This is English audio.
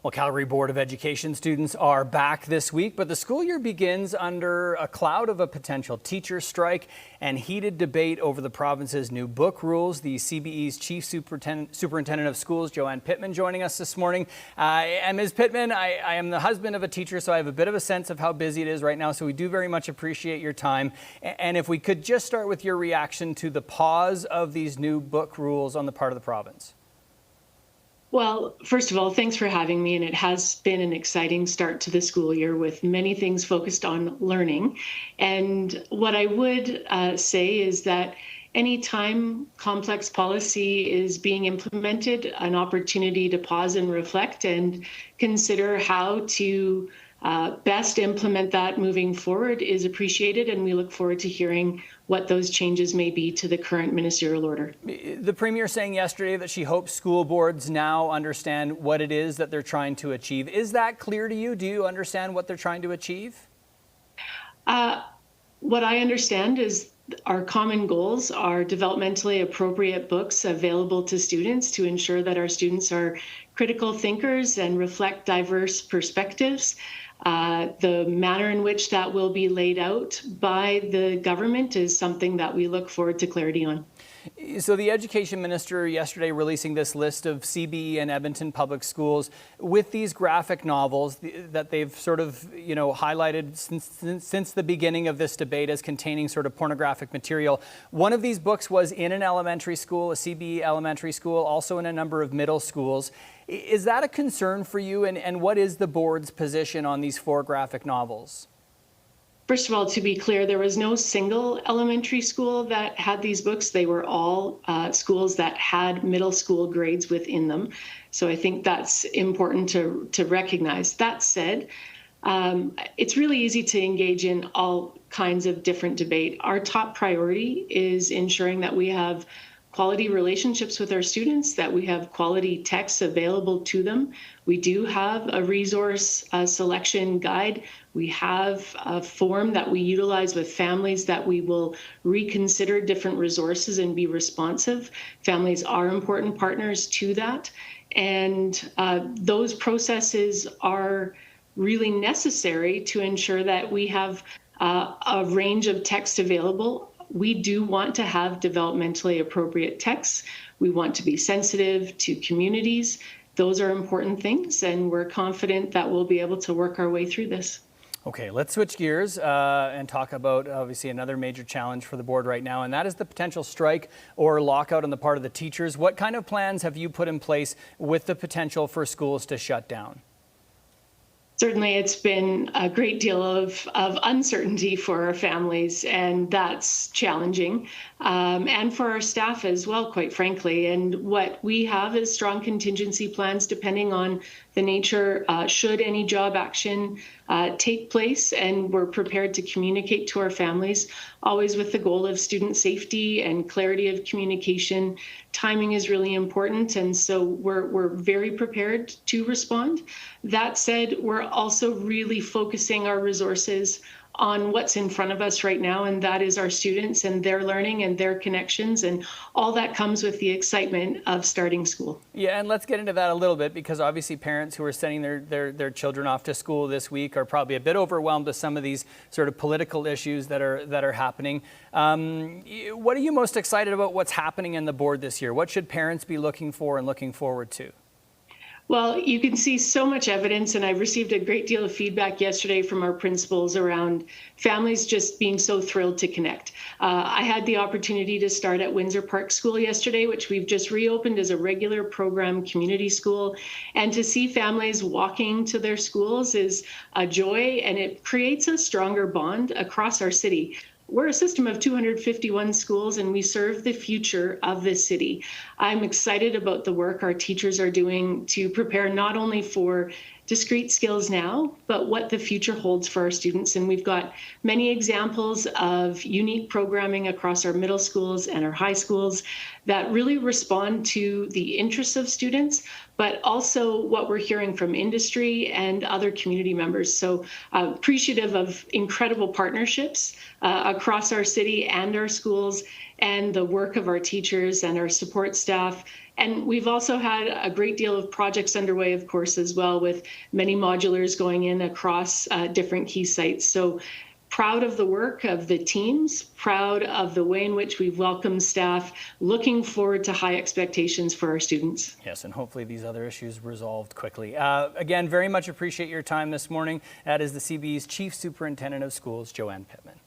Well, Calgary Board of Education students are back this week, but the school year begins under a cloud of a potential teacher strike and heated debate over the province's new book rules. The CBE's Chief Superintendent of Schools, Joanne Pittman, joining us this morning. And Ms. Pittman, I am the husband of a teacher, so I have a bit of a sense of how busy it is right now, so we do very much appreciate your time. And if we could just start with your reaction to the pause of these new book rules on the part of the province. Well, first of all, thanks for having me. And it has been an exciting start to the school year with many things focused on learning. And what I would say is that anytime complex policy is being implemented, an opportunity to pause and reflect and consider how to best implement that moving forward is appreciated, and we look forward to hearing what those changes may be to the current ministerial order. The Premier saying yesterday that she hopes school boards now understand what it is that they're trying to achieve. Is that clear to you? Do you understand what they're trying to achieve? What I understand is our common goals are developmentally appropriate books available to students to ensure that our students are critical thinkers and reflect diverse perspectives. The manner in which that will be laid out by the government is something that we look forward to clarity on. So the Education Minister yesterday releasing this list of CBE and Edmonton public schools with these graphic novels that they've sort of, highlighted since the beginning of this debate as containing sort of pornographic material. One of these books was in an elementary school, a CBE elementary school, also in a number of middle schools. Is that a concern for you? And what is the board's position on these 4 graphic novels? First of all, to be clear, there was no single elementary school that had these books. They were all schools that had middle school grades within them. So I think that's important to recognize. That said, it's really easy to engage in all kinds of different debate. Our top priority is ensuring that we have quality relationships with our students, that we have quality texts available to them. We do have a resource selection guide. We have a form that we utilize with families that we will reconsider different resources and be responsive. Families are important partners to that. And those processes are really necessary to ensure that we have a range of text available. We do want to have developmentally appropriate texts. We want to be sensitive to communities. Those are important things, and we're confident that we'll be able to work our way through this. Okay, let's switch gears and talk about obviously another major challenge for the board right now, and that is the potential strike or lockout on the part of the teachers. What kind of plans have you put in place with the potential for schools to shut down? Certainly, it's been a great deal of uncertainty for our families, and that's challenging, and for our staff as well, quite frankly. And what we have is strong contingency plans depending on the nature, should any job action take place, and we're prepared to communicate to our families, always with the goal of student safety and clarity of communication. Timing is really important, and so we're very prepared to respond. That said, we're also really focusing our resources on what's in front of us right now, and that is our students and their learning and their connections, and all that comes with the excitement of starting school. Yeah, and let's get into that a little bit, because obviously parents who are sending their children off to school this week are probably a bit overwhelmed with some of these sort of political issues that are happening. What are you most excited about what's happening in the board this year? What should parents be looking for and looking forward to? Well, you can see so much evidence, and I received a great deal of feedback yesterday from our principals around families just being so thrilled to connect. I had the opportunity to start at Windsor Park School yesterday, which we've just reopened as a regular program community school. And to see families walking to their schools is a joy, and it creates a stronger bond across our city. We're a system of 251 schools, and we serve the future of this city. I'm excited about the work our teachers are doing to prepare not only for discrete skills now, but what the future holds for our students. And we've got many examples of unique programming across our middle schools and our high schools that really respond to the interests of students, but also what we're hearing from industry and other community members. So appreciative of incredible partnerships across our city and our schools, and the work of our teachers and our support staff, And we've also had a great deal of projects underway, of course, as well, with many modulars going in across different key sites. So proud of the work of the teams, proud of the way in which we've welcomed staff, looking forward to high expectations for our students. Yes, and hopefully these other issues resolved quickly. Again, very much appreciate your time this morning. That is the CBE's Chief Superintendent of Schools, Joanne Pittman.